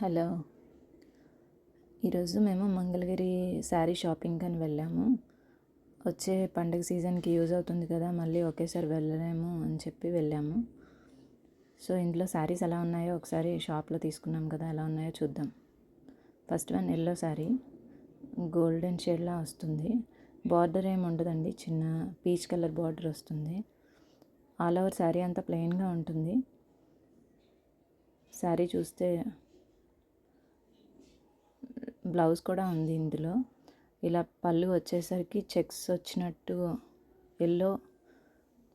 Hello. ఈరోజు మేము Mangalagiri sari shopping అని వెళ్ళాము. వచ్చే పండగ సీజన్కి యూజ్ అవుతుంది కదా, మళ్ళీ ఒకేసారి వెళ్ళలేము అని చెప్పి వెళ్ళాము. సో ఇందులో శారీస్ ఎలా ఉన్నాయో ఒకసారి షాప్లో తీసుకున్నాం కదా, ఎలా ఉన్నాయో చూద్దాం. First one yellow sari, golden షేడ్లా వస్తుంది. బార్డర్ ఏమి ఉండదండి, చిన్న పీచ్ కలర్ బార్డర్ వస్తుంది. ఆల్ ఓవర్ శారీ అంతా ప్లెయిన్గా ఉంటుంది. శారీ చూస్తే బ్లౌజ్ కూడా ఉంది ఇందులో. ఇలా పళ్ళు వచ్చేసరికి చెక్స్ వచ్చినట్టు ఎల్లో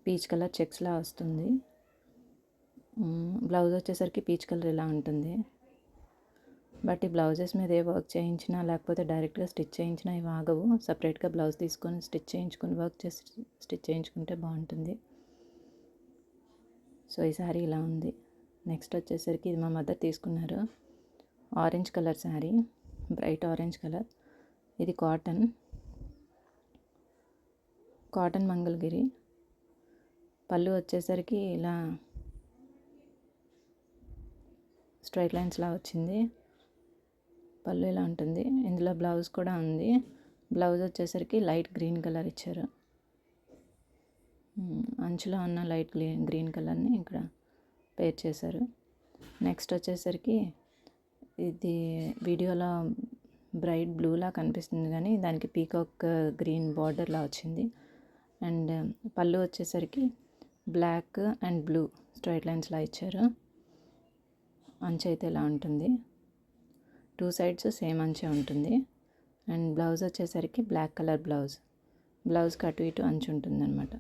పీచ్ కలర్ చెక్స్లా వస్తుంది. బ్లౌజ్ వచ్చేసరికి పీచ్ కలర్ ఇలా ఉంటుంది. బట్ ఈ బ్లౌజెస్ మీద ఏ వర్క్ చేయించినా లేకపోతే డైరెక్ట్గా స్టిచ్ చేయించినా ఇవి ఆగవు. సపరేట్గా బ్లౌజ్ తీసుకొని స్టిచ్ చేయించుకొని వర్క్ చేసి స్టిచ్ చేయించుకుంటే బాగుంటుంది. సో ఈ శారీ ఇలా ఉంది. నెక్స్ట్ వచ్చేసరికి ఇది మా మదర్ తీసుకున్నారు. Orange colour sari, bright orange colour. ఇది కాటన్ మంగళగిరి. పళ్ళు వచ్చేసరికి ఇలా స్ట్రైట్ లైన్స్లా వచ్చింది. పళ్ళు ఇలా ఉంటుంది. ఇందులో బ్లౌజ్ కూడా ఉంది. బ్లౌజ్ వచ్చేసరికి లైట్ గ్రీన్ కలర్ ఇచ్చారు. అంచులో ఉన్న లైట్ గ్రీన్ కలర్ని ఇక్కడ పేర్ చేశారు. నెక్స్ట్ వచ్చేసరికి ఇది వీడియోలో బ్రైట్ బ్లూలా కనిపిస్తుంది, కానీ దానికి పీకాక్ గ్రీన్ బార్డర్లా వచ్చింది. అండ్ పళ్ళు వచ్చేసరికి బ్లాక్ అండ్ బ్లూ స్ట్రైట్ లైన్స్లా ఇచ్చారు. అంచు అయితే ఇలా ఉంటుంది. 2 సైడ్స్ సేమ్ అంచే ఉంటుంది. అండ్ బ్లౌజ్ వచ్చేసరికి బ్లాక్ కలర్ బ్లౌజ్కి అటు ఇటు అంచు ఉంటుంది అనమాట.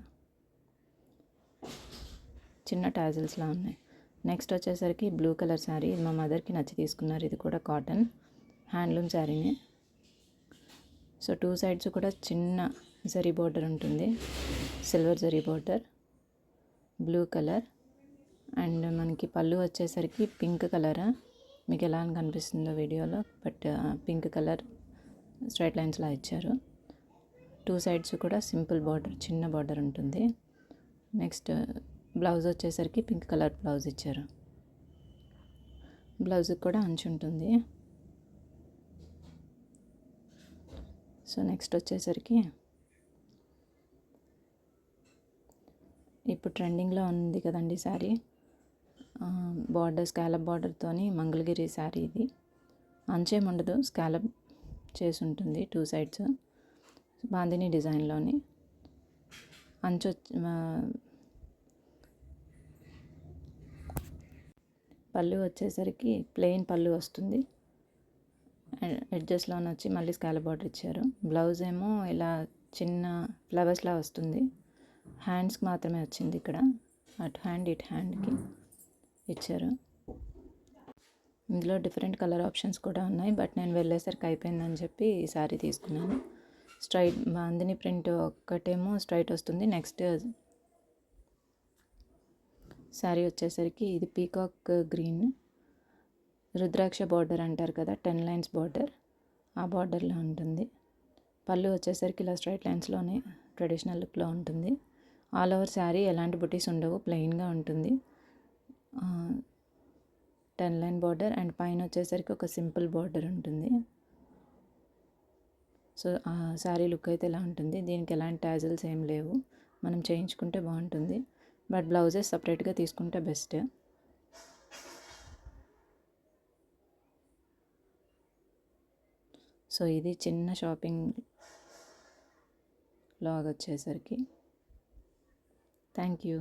చిన్న టాజిల్స్లా ఉన్నాయి. నెక్స్ట్ వచ్చేసరికి బ్లూ కలర్ శారీ. ఇది మా మదర్కి నచ్చి తీసుకున్నారు. ఇది కూడా కాటన్ హ్యాండ్లూమ్ శారీనే. సో 2 సైడ్స్ కూడా చిన్న జరీ బార్డర్ ఉంటుంది, silver zari border, blue colour. And మనకి పళ్ళు వచ్చేసరికి పింక్ కలర్. మీకు ఎలా కనిపిస్తుందో వీడియోలో, బట్ పింక్ కలర్ స్ట్రైట్ లైన్స్లా ఇచ్చారు. 2 సైడ్స్ కూడా సింపుల్ బార్డర్, చిన్న బార్డర్ ఉంటుంది. నెక్స్ట్ బ్లౌజ్ వచ్చేసరికి పింక్ కలర్ బ్లౌజ్ ఇచ్చారు. బ్లౌజ్కి కూడా అంచు ఉంటుంది. సో నెక్స్ట్ వచ్చేసరికి ఇప్పుడు ట్రెండింగ్లో ఉంది కదండి శారీ, బార్డర్ స్కాలప్ బార్డర్తోని మంగళగిరి శారీ. ఇది అంచేం ఉండదు, స్కాలప్ చేసి ఉంటుంది 2 సైడ్స్. బాందిని డిజైన్లోని అంచు పళ్ళు వచ్చేసరికి ప్లెయిన్ పళ్ళు వస్తుంది. ఎడ్జెస్లో వచ్చి మళ్ళీ స్కాలప్ బార్డర్ ఇచ్చారు. బ్లౌజ్ ఏమో ఇలా చిన్న ఫ్లవర్స్లా వస్తుంది. హ్యాండ్స్కి మాత్రమే వచ్చింది ఇక్కడ, అటు హ్యాండ్ ఇటు హ్యాండ్కి ఇచ్చారు. ఇందులో డిఫరెంట్ కలర్ ఆప్షన్స్ కూడా ఉన్నాయి, బట్ నేను వెళ్ళేసరికి అయిపోయిందని చెప్పి ఈ శారీ తీసుకున్నాను. స్ట్రైట్ బాందిని ప్రింట్ ఒక్కటేమో స్ట్రైట్ వస్తుంది. నెక్స్ట్ శారీ వచ్చేసరికి ఇది పీకాక్ గ్రీన్, రుద్రాక్ష బార్డర్ అంటారు కదా, 10 లైన్స్ బార్డర్, ఆ బార్డర్లో ఉంటుంది. పళ్ళు వచ్చేసరికి ఇలా స్ట్రైట్ లైన్స్లోనే ట్రెడిషనల్ లుక్లో ఉంటుంది. ఆల్ ఓవర్ శారీ ఎలాంటి బుటీస్ ఉండవు, ప్లెయిన్గా ఉంటుంది. 10 లైన్ బార్డర్ అండ్ పైన వచ్చేసరికి ఒక సింపుల్ బార్డర్ ఉంటుంది. సో ఆ శారీ లుక్ అయితే ఇలా ఉంటుంది. దీనికి ఎలాంటి టాజిల్స్ ఏం లేవు, మనం చేయించుకుంటే బాగుంటుంది. బట్ బ్లౌజెస్ సపరేట్గా తీసుకుంటే బెస్ట్. సో ఇది చిన్న షాపింగ్ లాగ్ వచ్చేసరికి. Thank you.